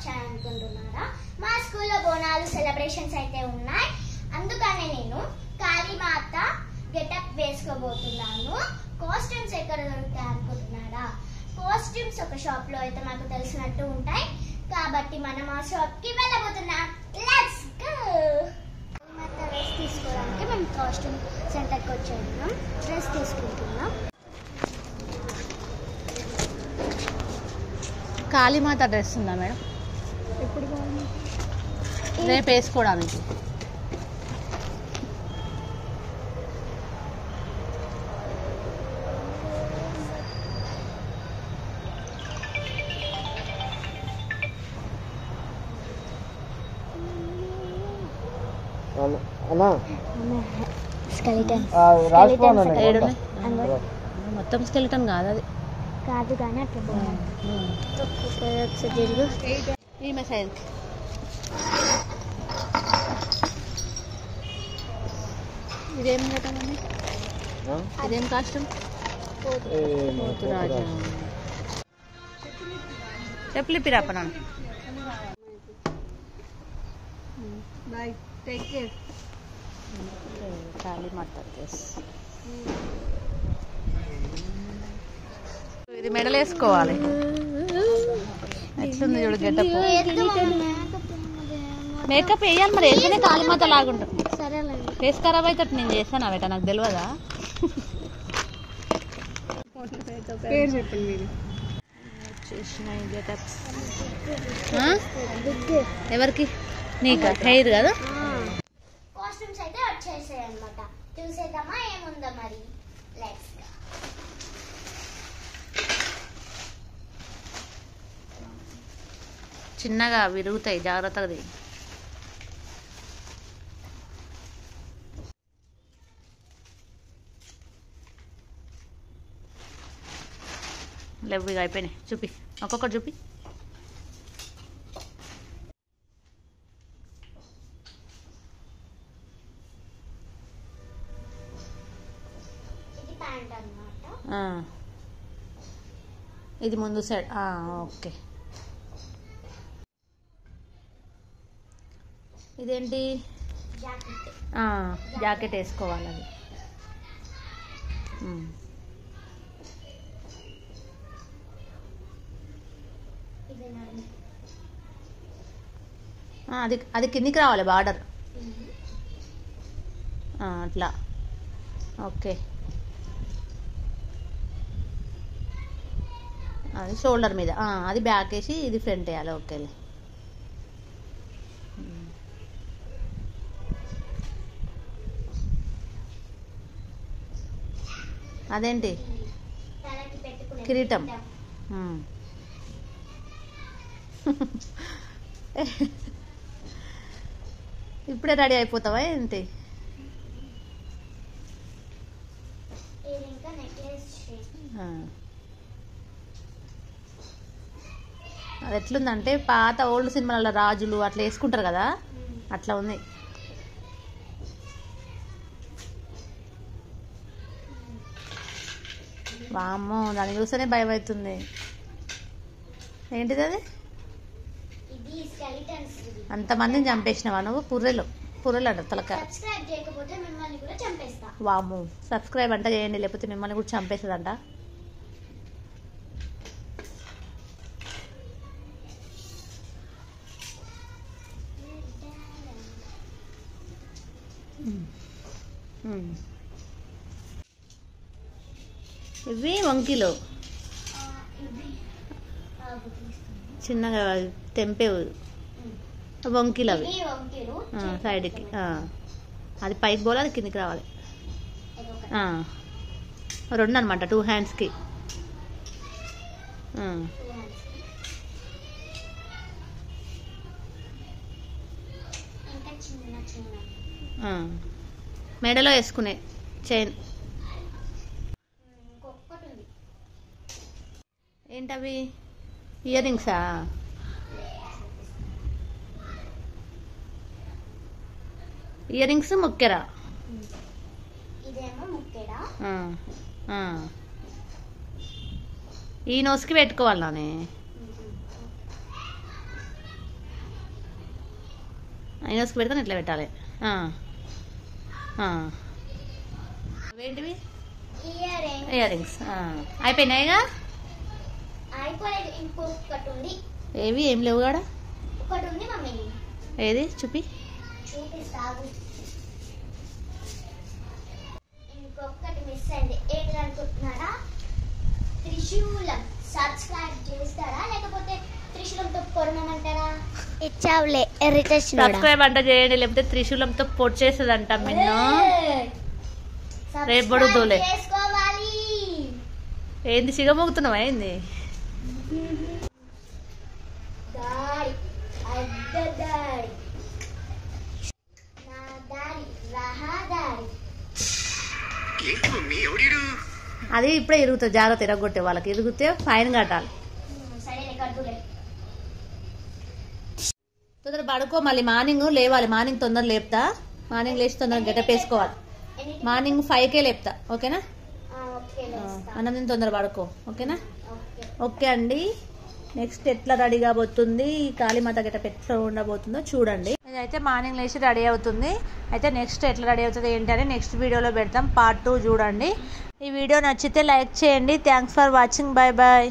వచ్చాయనుకుంటున్నారా? మా స్కూల్లో బోనాలు సెలబ్రేషన్స్ అయితే ఉన్నాయి. అందుకనే నేను కాళీమాత గెటప్ వేసుకోబోతున్నాను. కాస్ట్యూమ్స్ ఎక్కడ దొరుకుతాయి అనుకుంటున్నారా? కాస్ట్యూమ్స్ ఒక షాప్ లో అయితే మాకు తెలిసినట్టు ఉంటాయి కాబట్టి మనం ఆ షాప్ కి వెళ్ళబోతున్నాం. Let's go. డ్రెస్ తీసుకోవడానికి మేము కాస్ట్యూమ్ సెంటర్కి వచ్చాము. డ్రెస్ తీసుకుంటున్నాం. కాళీమాత డ్రెస్ ఉందా మేడం? ఎప్పుడు కావాలి? రేపు వేసుకోవడానికి. మొత్తం స్కెలిటన్ కాదు, అది కాదు కానీ అట్లా తిరుగు. ఈమె సైజ్ ఇదేం కట్టండి? ఇదేం కాస్ట్యూమ్? రాజు చెప్పులు పిరాపనా. కాళీమాత డ్రెస్ ఇది మెడల్ వేసుకోవాలి. ఎట్లుంది చూడు గెటప్. మేకప్ వేయాలి మరి, వేస్తేనే కాళీమాత లాగుంటుంది. ఫేస్ ఖరాబ్ అవుతాడు. నేను చేస్తాను అవేట, నాకు తెలియదా? ఎవరికి? నీకు హెయిర్ కదా. కాస్ట్యూమ్స్ అయితే వచ్చేసాయి అన్నమాట. చూసేద్దామా ఏముందా మరి. Let's go. చిన్నగా విరుగుతాయి, జాగ్రత్తగా. లేవు ఇక అయిపోయినాయి. చూపి, ఒక్కొక్కటి చూపి. ఇది ప్యాంట్ అన్నమాట. ఇది ముందు సైడ్. ఓకే. ఇదేంటి? జాకెట్ వేసుకోవాలి అది. అది అది కిందికి రావాలి బార్డర్. అట్లా. ఓకే. అది షోల్డర్ మీద. అది బ్యాక్ వేసి ఇది ఫ్రంట్ వేయాలి. ఓకే. అదేంటి? కిరీటం. ఇప్పుడే రెడీ అయిపోతావా ఏంటి? అది ఎట్లుందంటే పాత ఓల్డ్ సినిమాల రాజులు అట్లా వేసుకుంటారు కదా, అట్లా ఉంది. వామ్మో, దాన్ని చూస్తేనే భయం అవుతుంది. ఏంటిది అది? అంతమందిని చంపేసినావా నువ్వు? పుర్రెలు అంట తలకాయ. వామ్మో, సబ్స్క్రైబ్ అంట చేయండి, లేకపోతే మిమ్మల్ని కూడా చంపేస్తుందంట. ఇవి వంకీలో చిన్నగా తెంపేవు వంకీలు అవి సైడ్కి. అది పైకి పోవాలి, అది కిందికి రావాలి. 2 అనమాట, 2 హ్యాండ్స్కి. మెడలో వేసుకునే చైన్. ఏంటవి? ఇయర్ రింగ్సా? ఇయర్ రింగ్స్ ముక్కెరా? ఈ నోస్కి పెట్టుకోవాలి నానే. ఐనోస్కి పెడతాను ఇట్లా పెట్టాలి. అవేంటివి? ఇయర్ రింగ్స్ అయిపోయినాయిగా. అయిపోలేదు, ఇంకొకటి ఉంది. ఏవి? ఏం లేవు కాడ. ఒకటి ఉంది మమ్మీ. ఏది చూపిస్తావు? ఇంకొకటి మిస్ అయింది. ఏంటి అనుకుంటున్నారా? త్రిశూలం. సబ్స్క్రైబ్ చేస్తారా లేకపోతే త్రిశూలంతో పొడమంటారా? ఇచ్చావులే సబ్స్క్రైబ్ అంట చేయండి, లేకపోతే త్రిశూలంతో పొడి చేస్తుందంట. మిన్ను రేపు పడుదోలే. ఏంది సిగమోగుతున్నావా? ఏంది? అది ఇప్పుడే ఇరుగుతుంది, జాగ్రత్త. ఇరగొట్టే వాళ్ళకి ఇరిగితే ఫైన్ కట్టాలి. తొందర పడుకో, మళ్ళీ మార్నింగ్ లేవాలి. మార్నింగ్ తొందర లేపుతా. మార్నింగ్ లేచి తొందరగా గెటప్ వేసుకోవాలి. మార్నింగ్ 5కే లేపుతా, ఓకేనా? అన్నం తొందర పడుకో, ఓకేనా? ఓకే అండి. నెక్స్ట్ ఎట్లా రెడీ కాబోతుంది, ఈ కాళీమాత గెటప్ ఎట్లా ఉండబోతుందో చూడండి. ఇదైతే మార్నింగ్ లేచి రెడీ అవుతుంది. అయితే నెక్స్ట్ ఎట్లా రెడీ అవుతుంది ఏంటని నెక్స్ట్ వీడియోలో పెడతాం. పార్ట్ 2 చూడండి. ఈ వీడియో నచ్చితే లైక్ చేయండి. Thanks for watching. Bye bye.